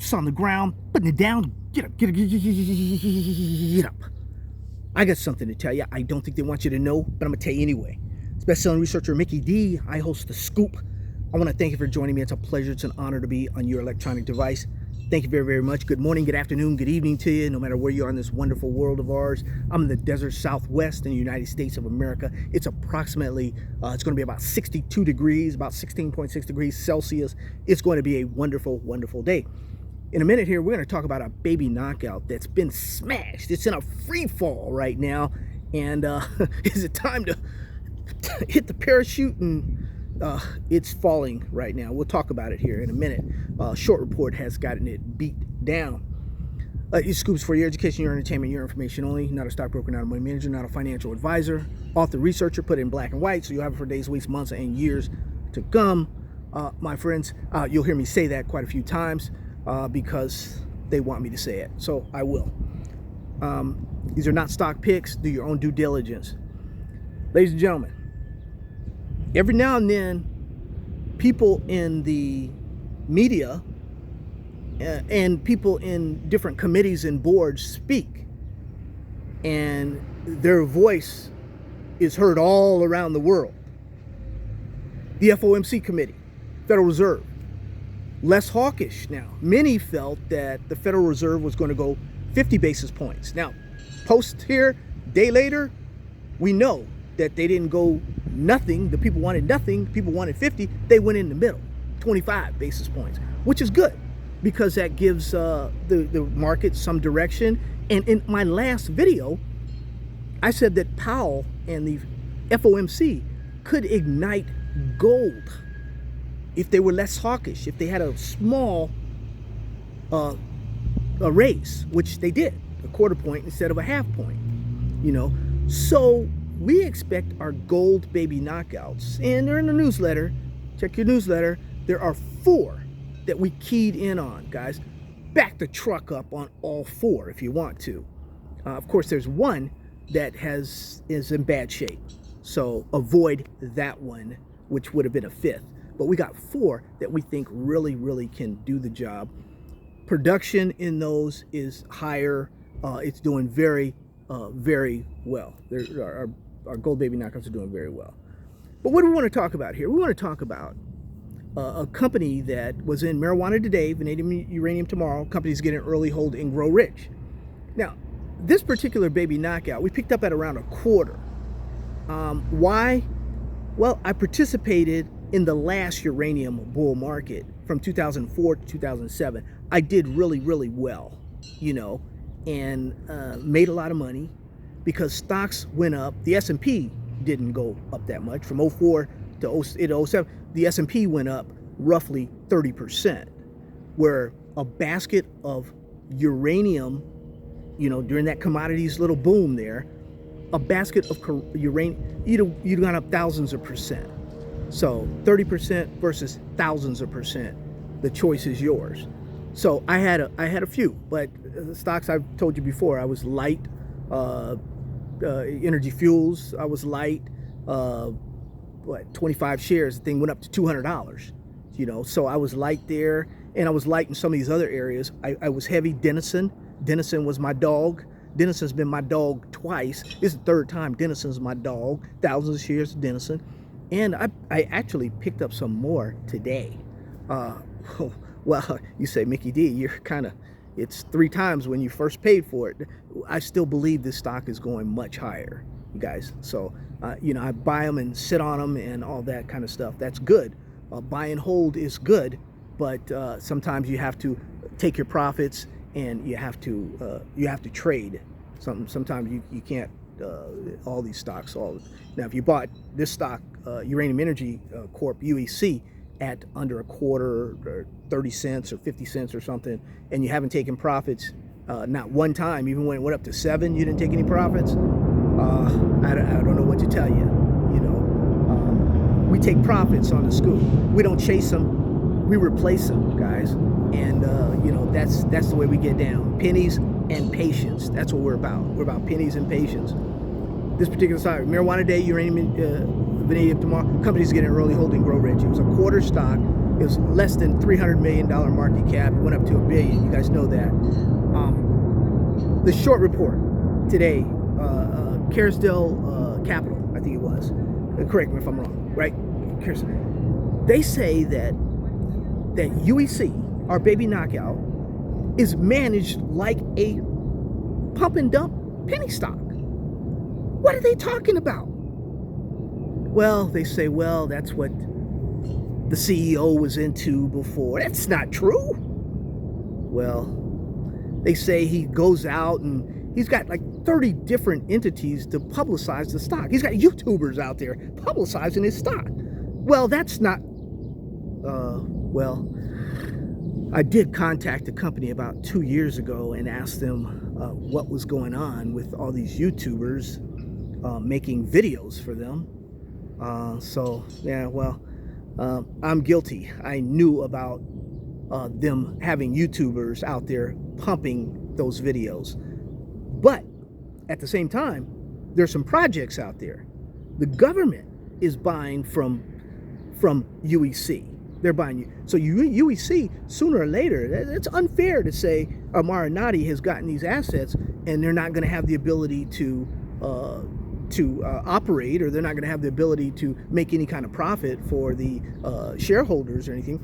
boots on the ground, putting it down. Get up, get up. I got something to tell you. I don't think they want you to know, but I'm going to tell you anyway. It's best-selling researcher Mickey D. I host The Scoop. I want to thank you for joining me. It's a pleasure. It's an honor to be on your electronic device. Thank you very, very much. Good morning, good afternoon, good evening to you, no matter where you are in this wonderful world of ours. I'm in the desert Southwest in the United States of America. It's approximately, it's going to be about 62 degrees, about 16.6 degrees Celsius. It's going to be a wonderful, wonderful day. In a minute here, we're going to talk about a baby knockout that's been smashed. It's in a free fall right now. And is it time to hit the parachute? And it's falling right now. We'll talk about it here in a minute. Short report has gotten it beat down. These scoops for your education, your entertainment, your information only. Not a stockbroker, not a money manager, not a financial advisor. Author, researcher, put it in black and white so you'll have it for days, weeks, months, and years to come. My friends, you'll hear me say that quite a few times because they want me to say it. So I will. These are not stock picks. Do your own due diligence. Ladies and gentlemen, every now and then, people in the media and people in different committees and boards speak, and their voice is heard all around the world. The FOMC committee, Federal Reserve, less hawkish now. Many felt that the Federal Reserve was going to go 50 basis points. Now, post here, day later, we know that they didn't go nothing. The people wanted nothing. People wanted 50. They went in the middle, 25 basis points, which is good because that gives the market some direction. And in my last video, I said that Powell and the FOMC could ignite gold if they were less hawkish, if they had a small a raise, which they did, a quarter point instead of a half point, you know. So we expect our gold baby knockouts, and they're in the newsletter. Check your newsletter. There are 4 that we keyed in on, guys. Back the truck up on all 4 if you want to. Of course, there's one that is in bad shape, so avoid that one, which would have been a 5th. But we got 4 that we think really, really can do the job. Production in those is higher. It's doing very, very well. Our gold baby knockouts are doing very well. But what do we want to talk about here? We want to talk about a company that was in marijuana today, vanadium, uranium tomorrow. Companies getting early hold and grow rich. Now, this particular baby knockout, we picked up at around a quarter. Why? Well, I participated in the last uranium bull market from 2004 to 2007. I did really, really well, you know, and made a lot of money because stocks went up. The S&P didn't go up that much. From 04 to 07, the S&P went up roughly 30%, where a basket of uranium, you know, during that commodities little boom there, a basket of uranium, you'd gone up thousands of percent. So 30% versus thousands of percent. The choice is yours. So I had a few, but stocks I've told you before, I was light. Energy fuels, I was light. 25 shares, the thing went up to $200. You know, so I was light there, and I was light in some of these other areas. I was heavy. Denison was my dog. Denison's been my dog twice. This is the 3rd time Denison's my dog. Thousands of shares of Denison. And I actually picked up some more today. Well, you say, Mickey D, you're kind of, it's 3 times when you first paid for it. I still believe this stock is going much higher, you guys. So, you know, I buy them and sit on them and all that kind of stuff. That's good. Buy and hold is good, but sometimes you have to take your profits and you have to trade. Sometimes you can't. All these stocks. Now, if you bought this stock, Uranium Energy Corp UEC, at under a quarter or 30 cents or 50 cents or something, and you haven't taken profits, not one time, even when it went up to 7, you didn't take any profits. I don't know what to tell you. You know, we take profits on the scoop. We don't chase them. We replace them, guys. And you know, that's the way we get down. Pennies and patience. That's what we're about. We're about pennies and patience. This particular stock, marijuana day, uranium, vanadium tomorrow. Companies getting early hold and grow rich. It was a quarter stock. It was less than $300 million market cap. It went up to $1 billion. You guys know that. The short report today, Carousel Capital, I think it was. Correct me if I'm wrong, right? They say that UEC, our baby knockout, is managed like a pump and dump penny stock. What are they talking about? Well, they say, well, that's what the CEO was into before. That's not true. Well, they say he goes out and he's got like 30 different entities to publicize the stock. He's got YouTubers out there publicizing his stock. Well, that's not, well, I did contact the company about 2 years ago and asked them what was going on with all these YouTubers making videos for them. So, yeah, well, I'm guilty. I knew about them having YouTubers out there pumping those videos. But at the same time, there's some projects out there. The government is buying from UEC. They're buying you. So UEC, sooner or later, it's unfair to say Marinati has gotten these assets and they're not going to have the ability to operate, or they're not going to have the ability to make any kind of profit for the shareholders or anything.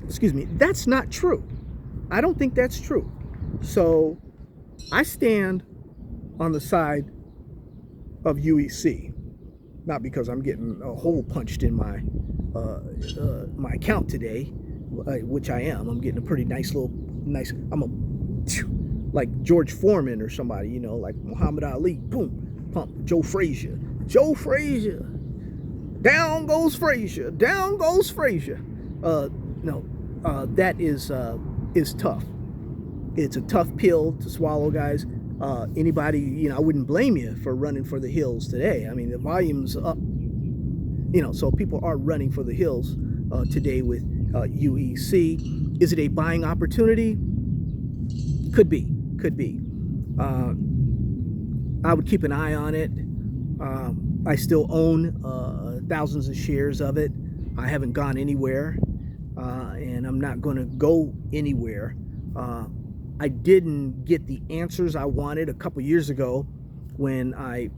Excuse me. That's not true. I don't think that's true. So I stand on the side of UEC, not because I'm getting a hole punched in my account today, which I am. I'm getting a pretty nice. I'm like George Foreman or somebody, you know, like Muhammad Ali. Boom, pump. Joe Frazier. Down goes Frazier. Down goes Frazier. No, that is tough. It's a tough pill to swallow, guys. Anybody, you know, I wouldn't blame you for running for the hills today. I mean, the volume's up, you know, so people are running for the hills today with UEC. Is it a buying opportunity? Could be. I would keep an eye on it. I still own thousands of shares of it. I haven't gone anywhere, and I'm not going to go anywhere. I didn't get the answers I wanted a couple years ago when I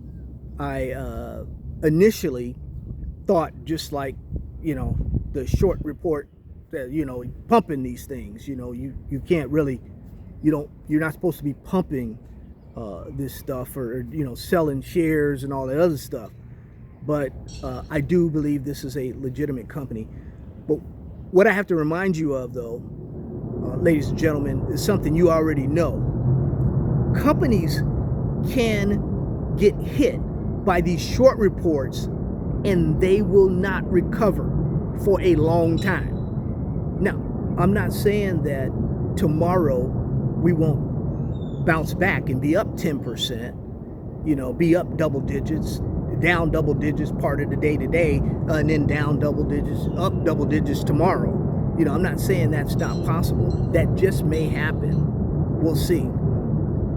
initially thought, just like, you know, the short report that, you know, pumping these things, you know, you can't really, you're not supposed to be pumping this stuff, or, you know, selling shares and all that other stuff. But I do believe this is a legitimate company. But what I have to remind you of, though, ladies and gentlemen, is something you already know. Companies can get hit by these short reports and they will not recover for a long time. Now, I'm not saying that tomorrow we won't bounce back and be up 10%, you know, be up double digits, down double digits part of the day today, and then down double digits, up double digits tomorrow. You know, I'm not saying that's not possible. That just may happen. We'll see.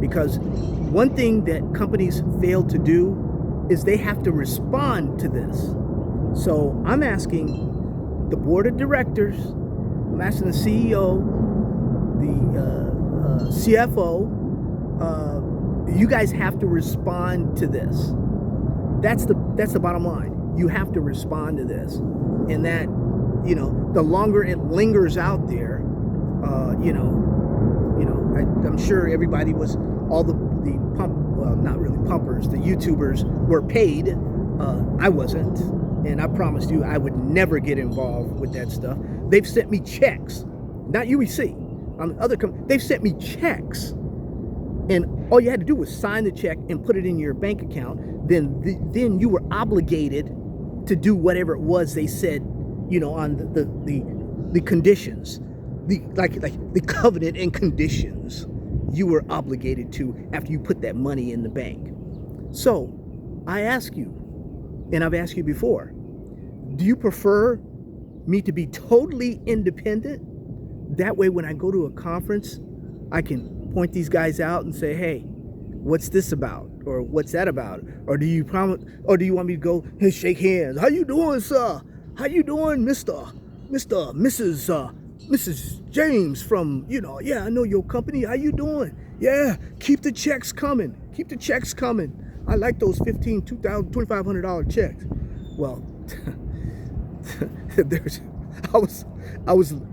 Because one thing that companies fail to do is they have to respond to this. So I'm asking the board of directors, I'm asking the CEO, the CFO, you guys have to respond to this. That's the bottom line. You have to respond to this. And that, you know, the longer it lingers out there, I'm sure everybody was, all the not really pumpers, the YouTubers were paid. I wasn't, and I promised you I would never get involved with that stuff. They've sent me checks, not UEC, they've sent me checks, and all you had to do was sign the check and put it in your bank account. Then you were obligated to do whatever it was they said, you know, on the conditions, the covenant and conditions you were obligated to after you put that money in the bank. So I ask you, and I've asked you before, do you prefer me to be totally independent? That way when I go to a conference, I can point these guys out and say, hey, what's this about? Or what's that about? Or do you want me to go and shake hands? How you doing, sir? How you doing, mister? Mrs. James from, yeah, I know your company. How you doing? Yeah, keep the checks coming. Keep the checks coming. I like those $1,500, $2,000, $2,500 checks. Well, I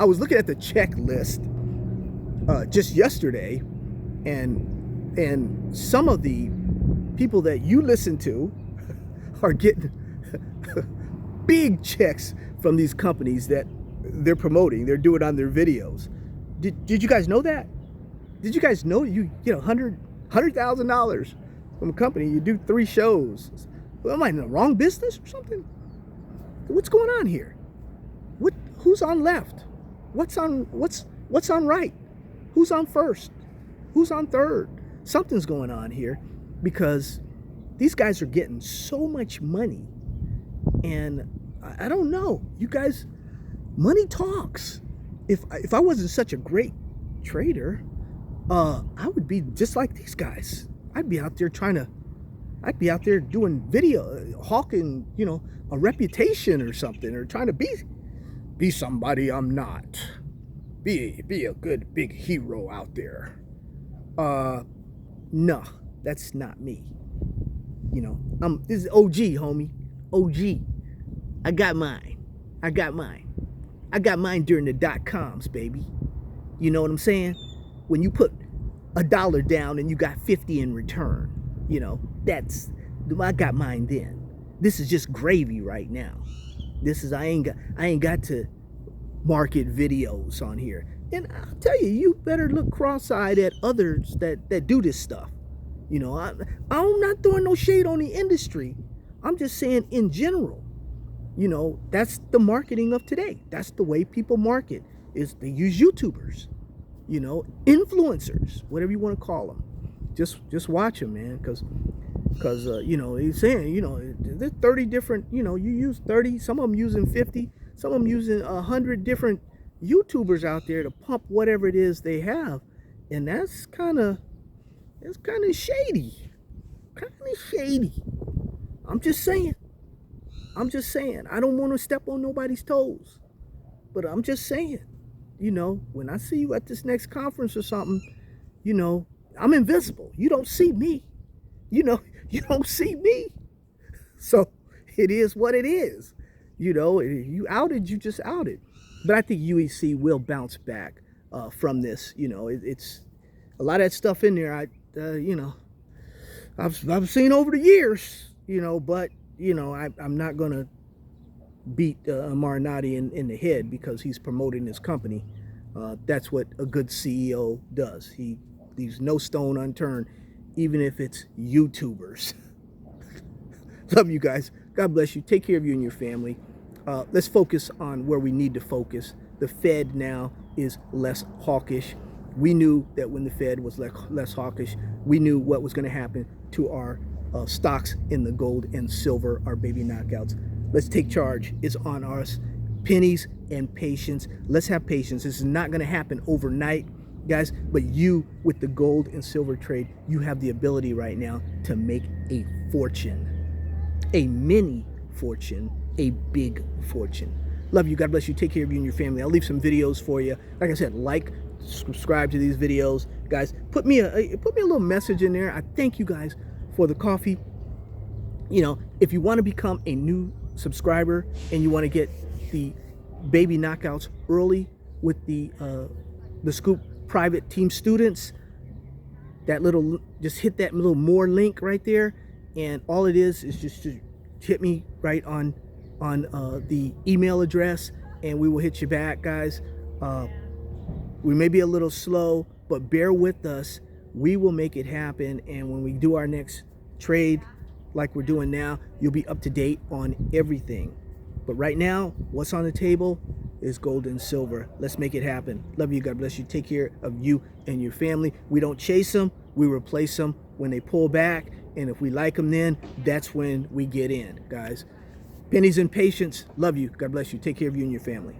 was looking at the checklist just yesterday, and some of the people that you listen to are getting big checks from these companies that they're promoting. They're doing on their videos. Did you guys know that? Did you guys know you get $100,000 from a company? You do 3 shows. Well, am I in the wrong business or something? What's going on here? Who's on left? What's on right? Who's on first? Who's on third? Something's going on here, because these guys are getting so much money, and I don't know. You guys, money talks. If I wasn't such a great trader, I would be just like these guys. I'd be out there doing video, hawking, a reputation or something, or trying to be somebody I'm not. Be a good big hero out there. No, that's not me. This is OG, homie. OG. I got mine during the .coms, baby. You know what I'm saying? When you put $1 down and you got 50 in return, I got mine then. This is just gravy right now. I ain't got to market videos on here. And I'll tell you, you better look cross-eyed at others that do this stuff. I'm not throwing no shade on the industry. I'm just saying in general, that's the marketing of today. That's the way people market, is they use YouTubers, influencers, whatever you want to call them. Just watch them, man, because he's saying, there's 30 different, you use 30, some of them using 50, some of them using 100 different YouTubers out there to pump whatever it is they have. And that's kind of shady. I'm just saying. I don't want to step on nobody's toes, but I'm just saying, when I see you at this next conference or something, I'm invisible. You don't see me. You don't see me. So it is what it is. You outed, you just outed. But I think UEC will bounce back from this. It's a lot of that stuff in there. I've seen over the years. But I'm not gonna beat Marinati in the head because he's promoting his company. That's what a good CEO does. He leaves no stone unturned, even if it's YouTubers. Love you guys. God bless you. Take care of you and your family. Let's focus on where we need to focus. The Fed now is less hawkish. We knew that when the Fed was less hawkish, we knew what was going to happen to our stocks in the gold and silver, our baby knockouts. Let's take charge. It's on us. Pennies and patience. Let's have patience. This is not going to happen overnight, guys, but you, with the gold and silver trade, you have the ability right now to make a fortune. A mini fortune, a big fortune. Love you. God bless you. Take care of you and your family. I'll leave some videos for you. Like I said, subscribe to these videos, guys. Put me a little message in there. I thank you guys for the coffee. If you want to become a new subscriber and you want to get the baby knockouts early with the Scoop private team students, just hit that little more link right there, and all it is just to hit me right on the email address, and we will hit you back, guys. We may be a little slow, but bear with us. We will make it happen, and when we do our next trade like we're doing now, you'll be up to date on everything. But right now, what's on the table is gold and silver. Let's make it happen. Love you. God bless you. Take care of you and your family. We don't chase them. We replace them when they pull back. And if we like them, then that's when we get in, guys. Pennies and patience. Love you. God bless you. Take care of you and your family.